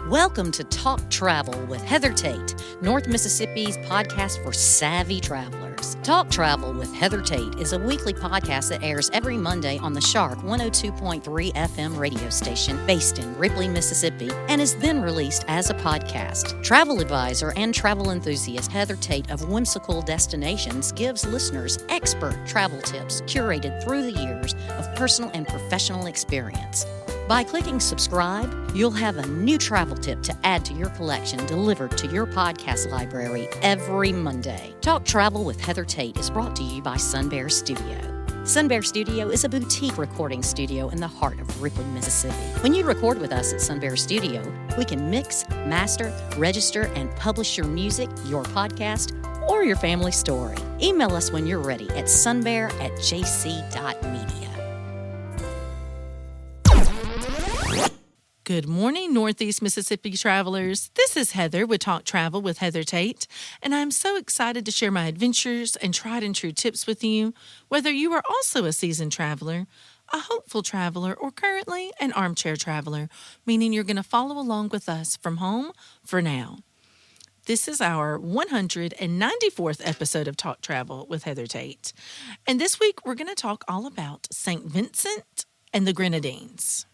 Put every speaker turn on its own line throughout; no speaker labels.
Welcome to Talk Travel with Heather Tate, North Mississippi's podcast for savvy travelers. Talk Travel with Heather Tate is a weekly podcast that airs every Monday on the Shark 102.3 FM radio station based in Ripley, Mississippi, and is then released as a podcast. Travel advisor and travel enthusiast Heather Tate of Whimsical Destinations gives listeners expert travel tips curated through the years of personal and professional experience. By clicking subscribe, you'll have a new travel tip to add to your collection delivered to your podcast library every Monday. Talk Travel with Heather Tate is brought to you by Sun Bear Studio. Sun Bear Studio is a boutique recording studio in the heart of Ripley, Mississippi. When you record with us at Sun Bear Studio, we can mix, master, register, and publish your music, your podcast, or your family story. Email us when you're ready at sunbear@jc.media.
Good morning, Northeast Mississippi travelers. This is Heather with Talk Travel with Heather Tate, and I'm so excited to share my adventures and tried and true tips with you, whether you are also a seasoned traveler, a hopeful traveler, or currently an armchair traveler, meaning you're going to follow along with us from home for now. This is our 194th episode of Talk Travel with Heather Tate, and this week we're going to talk all about St. Vincent and the Grenadines.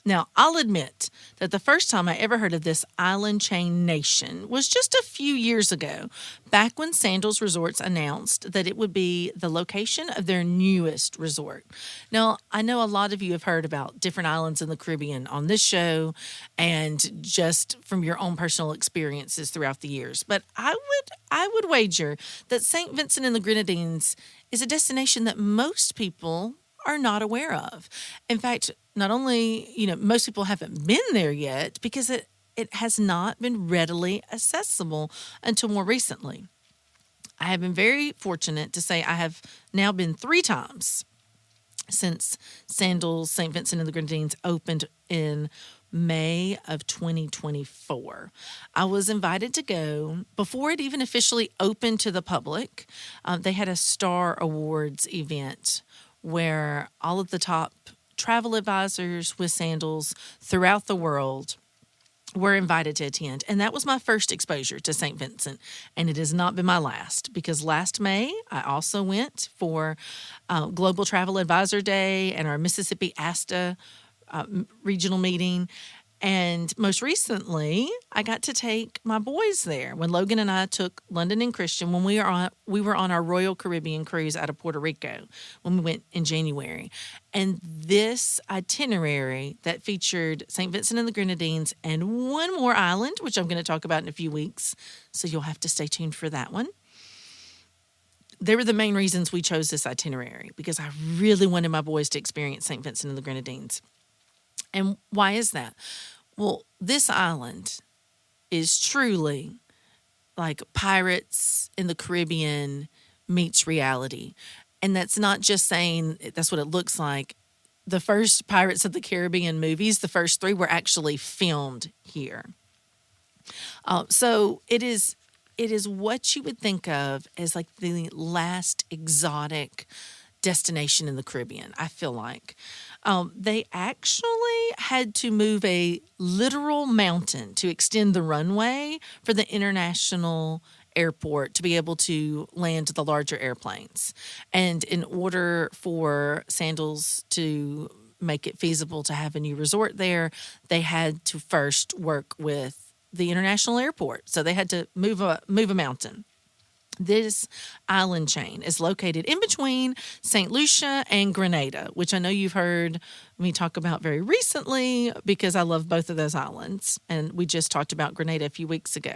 Now, I'll admit that the first time I ever heard of this island chain nation was just a few years ago, back when Sandals Resorts announced that it would be the location of their newest resort. Now, I know a lot of you have heard about different islands in the Caribbean on this show and just from your own personal experiences throughout the years, but I would wager that St. Vincent and the Grenadines is a destination that most people are not aware of. In fact, not only, most people haven't been there yet because it has not been readily accessible until more recently. I have been very fortunate to say I have now been 3 times since Sandals St. Vincent and the Grenadines opened in May of 2024. I was invited to go before it even officially opened to the public. They had a Star Awards event where all of the top travel advisors with Sandals throughout the world were invited to attend. And that was my first exposure to St. Vincent. And it has not been my last, because last May, I also went for Global Travel Advisor Day and our Mississippi ASTA regional meeting. And most recently, I got to take my boys there when Logan and I took London and Christian when we were on our Royal Caribbean cruise out of Puerto Rico when we went in January. And this itinerary that featured St. Vincent and the Grenadines and one more island, which I'm going to talk about in a few weeks, so you'll have to stay tuned for that one. They were the main reasons we chose this itinerary, because I really wanted my boys to experience St. Vincent and the Grenadines. And why is that? Well, this island is truly like Pirates in the Caribbean meets reality. And that's not just saying that's what it looks like. The first Pirates of the Caribbean movies, the first 3 were actually filmed here. So it is what you would think of as like the last exotic destination in the Caribbean, I feel like. They actually had to move a literal mountain to extend the runway for the international airport to be able to land the larger airplanes. And in order for Sandals to make it feasible to have a new resort there, they had to first work with the international airport. So they had to move a mountain. This island chain is located in between St. Lucia and Grenada, which I know you've heard me talk about very recently because I love both of those islands. And we just talked about Grenada a few weeks ago.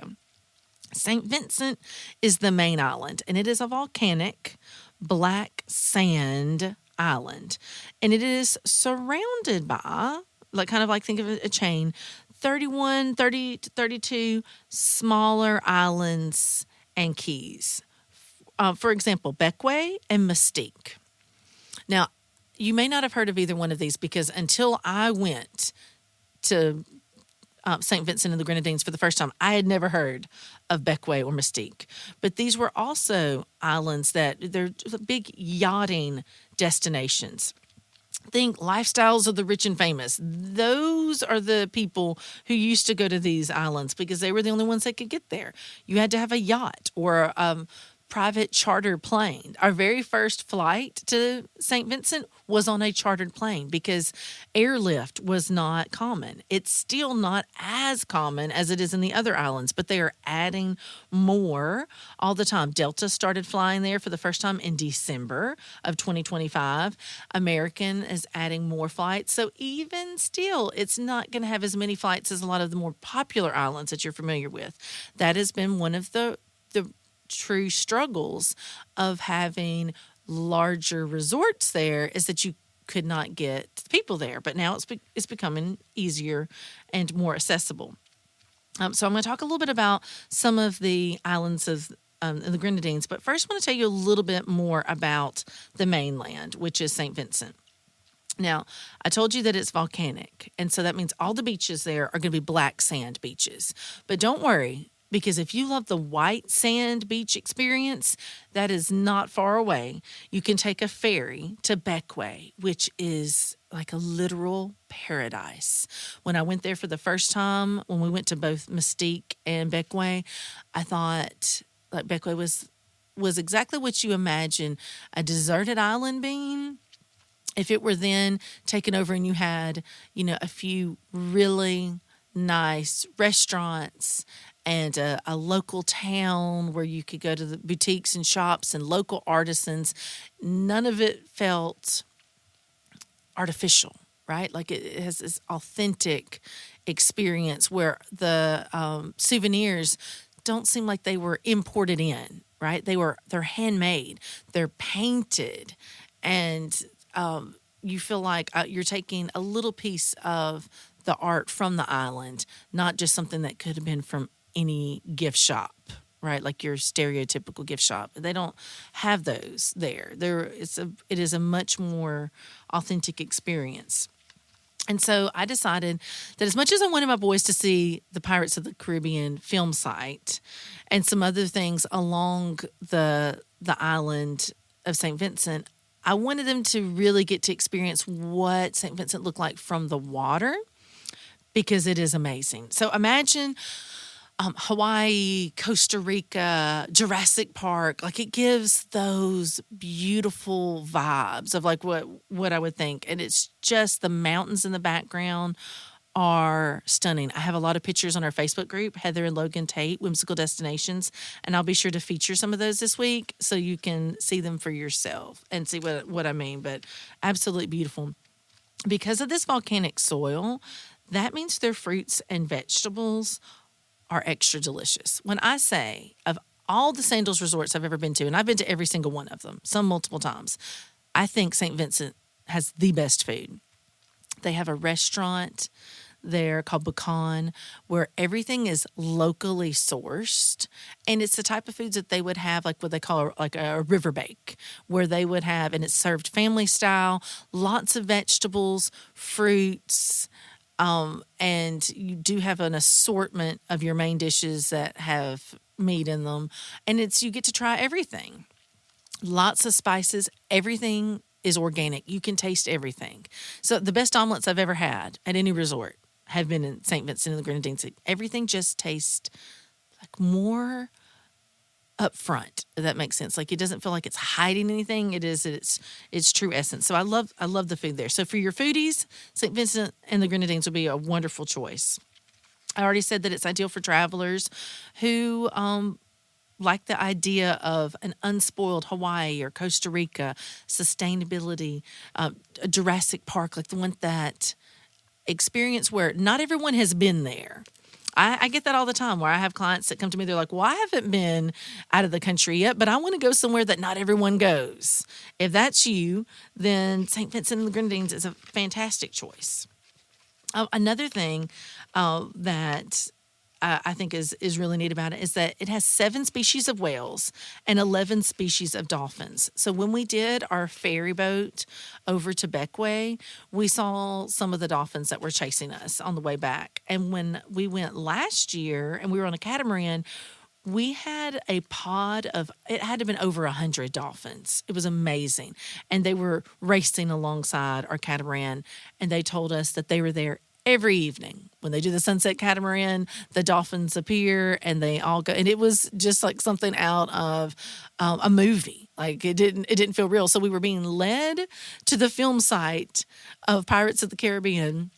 St. Vincent is the main island, and it is a volcanic black sand island. And it is surrounded by, think of a chain, 30 to 32 smaller islands and keys. For example, Bequia and Mystique. Now, you may not have heard of either one of these because until I went to St. Vincent and the Grenadines for the first time, I had never heard of Bequia or Mystique. But these were also islands that they're big yachting destinations. think lifestyles of the rich and famous. Those are the people who used to go to these islands because they were the only ones that could get there. You had to have a yacht or private charter plane. Our very first flight to St. Vincent was on a chartered plane because airlift was not common. It's still not as common as it is in the other islands, but they are adding more all the time. Delta started flying there for the first time in December of 2025. American is adding more flights. So even still, it's not going to have as many flights as a lot of the more popular islands that you're familiar with. That has been one of the true struggles of having larger resorts there, is that you could not get people there. But now it's becoming easier and more accessible. So I'm going to talk a little bit about some of the islands of the Grenadines. But first, I want to tell you a little bit more about the mainland, which is St. Vincent. Now, I told you that it's volcanic, and so that means all the beaches there are going to be black sand beaches. But don't worry, because if you love the white sand beach experience, that is not far away. You can take a ferry to Bequia, which is like a literal paradise. When I went there for the first time, when we went to both Mystique and Bequia, I thought like Bequia was exactly what you imagine a deserted island being. If it were then taken over and you had, a few really nice restaurants and a local town where you could go to the boutiques and shops and local artisans, none of it felt artificial, right? Like it has this authentic experience where the souvenirs don't seem like they were imported in, right? They're handmade, they're painted, and you feel like you're taking a little piece of the art from the island, not just something that could have been from any gift shop, right? Like your stereotypical gift shop. They don't have those there. It is a much more authentic experience. And so I decided that as much as I wanted my boys to see the Pirates of the Caribbean film site and some other things along the island of St. Vincent, I wanted them to really get to experience what St. Vincent looked like from the water, because it is amazing. So imagine Hawaii, Costa Rica, Jurassic Park. Like it gives those beautiful vibes of like what I would think. And it's just the mountains in the background are stunning. I have a lot of pictures on our Facebook group, Heather and Logan Tate, Whimsical Destinations, and I'll be sure to feature some of those this week so you can see them for yourself and see what I mean. But absolutely beautiful. Because of this volcanic soil, that means their fruits and vegetables are extra delicious. When I say of all the Sandals resorts I've ever been to, and I've been to every single one of them, some multiple times, I think St. Vincent has the best food. They have a restaurant there called Bucan, where everything is locally sourced, and it's the type of foods that they would have, like what they call like a river bake, where they would have, and it's served family style, lots of vegetables, fruits, and you do have an assortment of your main dishes that have meat in them, and you get to try everything. Lots of spices, everything is organic. You can taste everything. So the best omelets I've ever had at any resort have been in St. Vincent and the Grenadines. Everything just tastes like more upfront, if that makes sense. Like it doesn't feel like it's hiding anything. It is its true essence. So I love the food there. So for your foodies, St. Vincent and the Grenadines will be a wonderful choice. I already said that it's ideal for travelers who like the idea of an unspoiled Hawaii or Costa Rica, sustainability, a Jurassic Park, like the one that experience where not everyone has been there. I get that all the time where I have clients that come to me, they're like, well, I haven't been out of the country yet, but I want to go somewhere that not everyone goes. If that's you, then St. Vincent and the Grenadines is a fantastic choice. Another thing that I think is really neat about it is that it has 7 species of whales and 11 species of dolphins. So when we did our ferry boat over to Bequia, we saw some of the dolphins that were chasing us on the way back. And when we went last year and we were on a catamaran, we had a pod of, it had to have been over 100 dolphins. It was amazing. And they were racing alongside our catamaran. And they told us that they were there every evening. When they do the sunset catamaran, the dolphins appear and they all go. And it was just like something out of a movie. Like it didn't feel real. So we were being led to the film site of Pirates of the Caribbean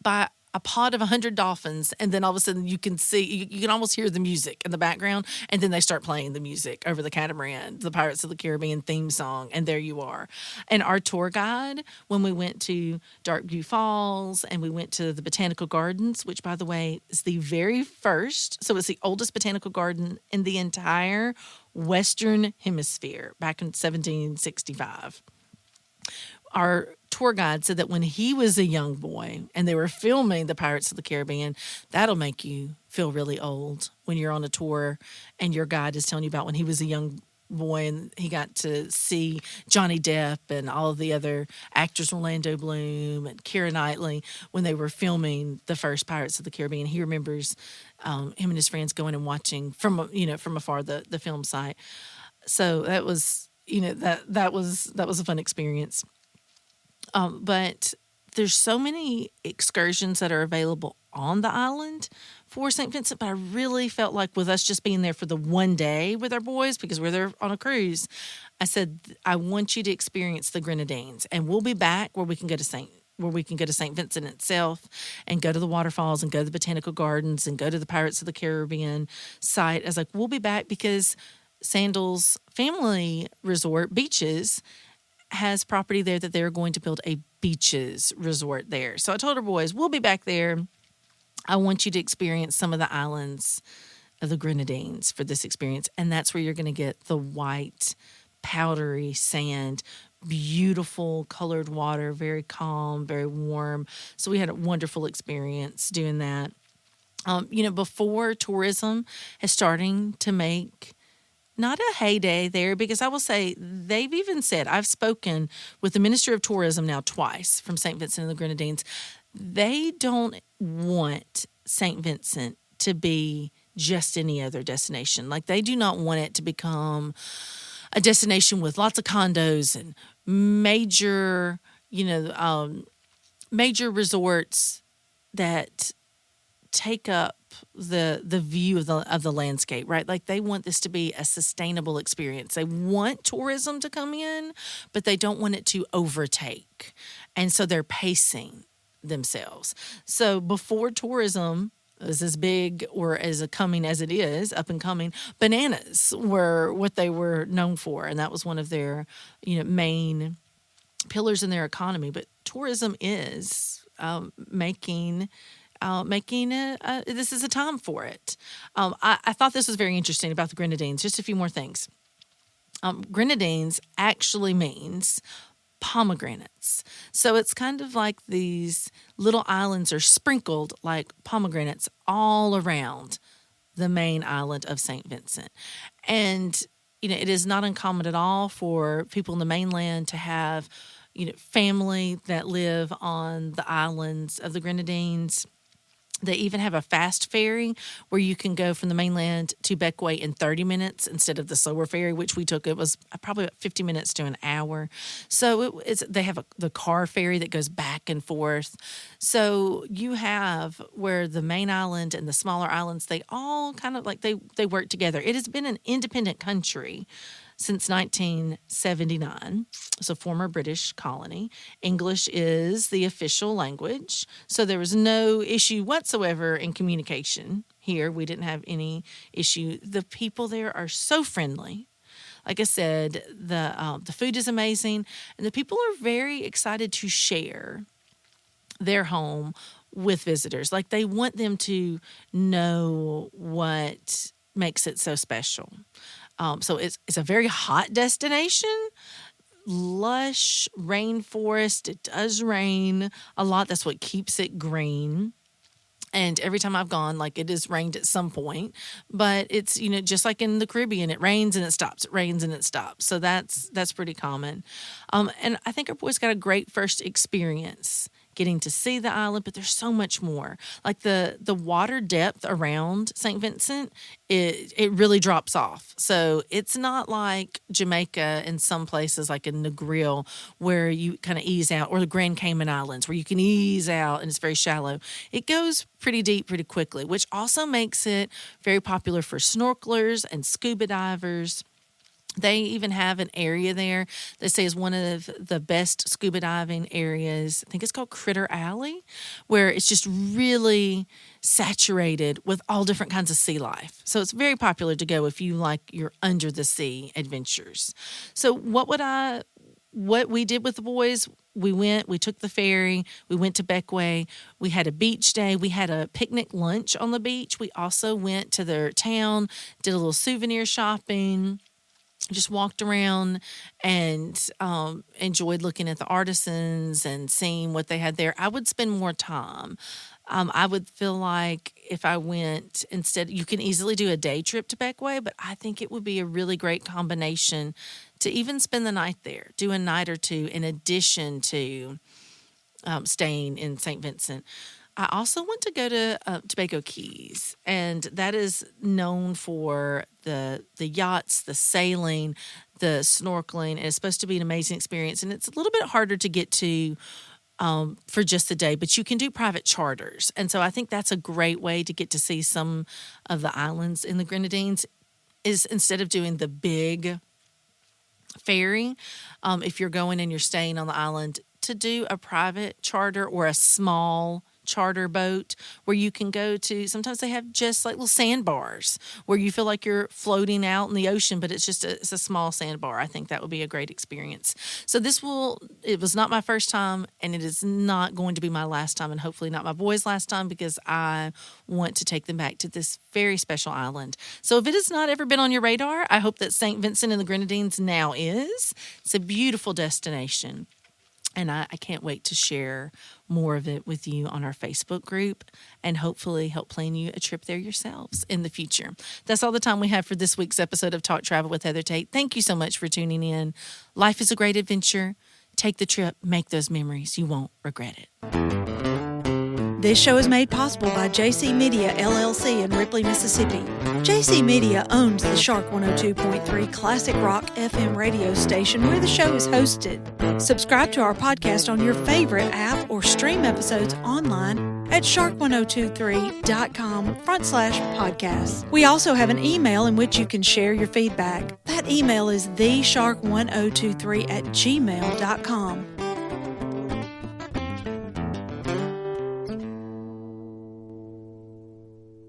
by a pod of 100 dolphins, and then all of a sudden you can see, you can almost hear the music in the background, and then they start playing the music over the catamaran, the Pirates of the Caribbean theme song, and there you are. And our tour guide, when we went to Darkview Falls and we went to the Botanical Gardens, which, by the way, is the very first, so it's the oldest botanical garden in the entire Western Hemisphere back in 1765. Our tour guide said that when he was a young boy and they were filming the Pirates of the Caribbean, that'll make you feel really old when you're on a tour and your guide is telling you about when he was a young boy and he got to see Johnny Depp and all of the other actors, Orlando Bloom and Keira Knightley, when they were filming the first Pirates of the Caribbean. He remembers him and his friends going and watching from afar the film site. So that was that was a fun experience. But there's so many excursions that are available on the island for St. Vincent, but I really felt like with us just being there for the one day with our boys, because we're there on a cruise, I said, I want you to experience the Grenadines, and we'll be back where we can go to St. Vincent itself and go to the waterfalls and go to the botanical gardens and go to the Pirates of the Caribbean site. I was like, we'll be back because Sandals Family Resort Beaches has property there that they're going to build a beaches resort there. So I told our boys, we'll be back there. I want you to experience some of the islands of the Grenadines for this experience. And that's where you're going to get the white, powdery sand, beautiful colored water, very calm, very warm. So we had a wonderful experience doing that. Before tourism is starting to make not a heyday there, because I will say they've even said, I've spoken with the Minister of Tourism now twice from St. Vincent and the Grenadines. They don't want St. Vincent to be just any other destination. Like they do not want it to become a destination with lots of condos and major resorts that take up the view of the landscape, right? Like they want this to be a sustainable experience. They want tourism to come in, but they don't want it to overtake. And so they're pacing themselves. So before tourism is as big or as coming as it is, up and coming, bananas were what they were known for. And that was one of their main pillars in their economy. But tourism is making this is a time for it. I thought this was very interesting about the Grenadines. Just a few more things. Grenadines actually means pomegranates. So it's kind of like these little islands are sprinkled like pomegranates all around the main island of St. Vincent. And, it is not uncommon at all for people in the mainland to have, family that live on the islands of the Grenadines. They even have a fast ferry where you can go from the mainland to Beckway in 30 minutes instead of the slower ferry, which we took. It was probably about 50 minutes to an hour. So they have the car ferry that goes back and forth. So you have where the main island and the smaller islands, they all kind of like they work together. It has been an independent country since 1979. It's a former British colony. English is the official language, so there was no issue whatsoever in communication here. We didn't have any issue. The people there are so friendly. Like I said, the food is amazing, and the people are very excited to share their home with visitors. Like they want them to know what makes it so special. So it's a very hot destination, lush rainforest. It does rain a lot. That's what keeps it green. And every time I've gone, like it has rained at some point, but it's, just like in the Caribbean, it rains and it stops. It rains and it stops. So that's pretty common. And I think our boys got a great first experience getting to see the island, but there's so much more. Like the water depth around St. Vincent, it really drops off. So it's not like Jamaica in some places, like in Negril, where you kind of ease out, or the Grand Cayman Islands, where you can ease out and it's very shallow. It goes pretty deep pretty quickly, which also makes it very popular for snorkelers and scuba divers. They even have an area there they say is one of the best scuba diving areas. I think it's called Critter Alley, where it's just really saturated with all different kinds of sea life. So it's very popular to go if you like your under the sea adventures. So what we did with the boys, we took the ferry, we went to Beckway, we had a beach day, we had a picnic lunch on the beach. We also went to their town, did a little souvenir shopping, just walked around and enjoyed looking at the artisans and seeing what they had there. I would spend more time. I would feel like if I went instead, you can easily do a day trip to Beckway, but I think it would be a really great combination to even spend the night there, do a night or two in addition to staying in St. Vincent. I also want to go to Tobago Keys, and that is known for the yachts, the sailing, the snorkeling, and it's supposed to be an amazing experience. And it's a little bit harder to get to for just a day, but you can do private charters. And so I think that's a great way to get to see some of the islands in the Grenadines, is instead of doing the big ferry, if you're going and you're staying on the island, to do a private charter or a small charter boat where you can go to. Sometimes they have just like little sandbars where you feel like you're floating out in the ocean, but it's a small sandbar. I think that would be a great experience. So it was not my first time, and it is not going to be my last time, and hopefully not my boys' last time, because I want to take them back to this very special island. So if it has not ever been on your radar, I hope that St. Vincent and the Grenadines now is. It's a beautiful destination. And I can't wait to share more of it with you on our Facebook group and hopefully help plan you a trip there yourselves in the future. That's all the time we have for this week's episode of Talk Travel with Heather Tate. Thank you so much for tuning in. Life is a great adventure. Take the trip. Make those memories. You won't regret it.
This show is made possible by JC Media, LLC in Ripley, Mississippi. JC Media owns the Shark 102.3 Classic Rock FM radio station where the show is hosted. Subscribe to our podcast on your favorite app or stream episodes online at shark1023.com/podcast. We also have an email in which you can share your feedback. That email is theshark1023@gmail.com.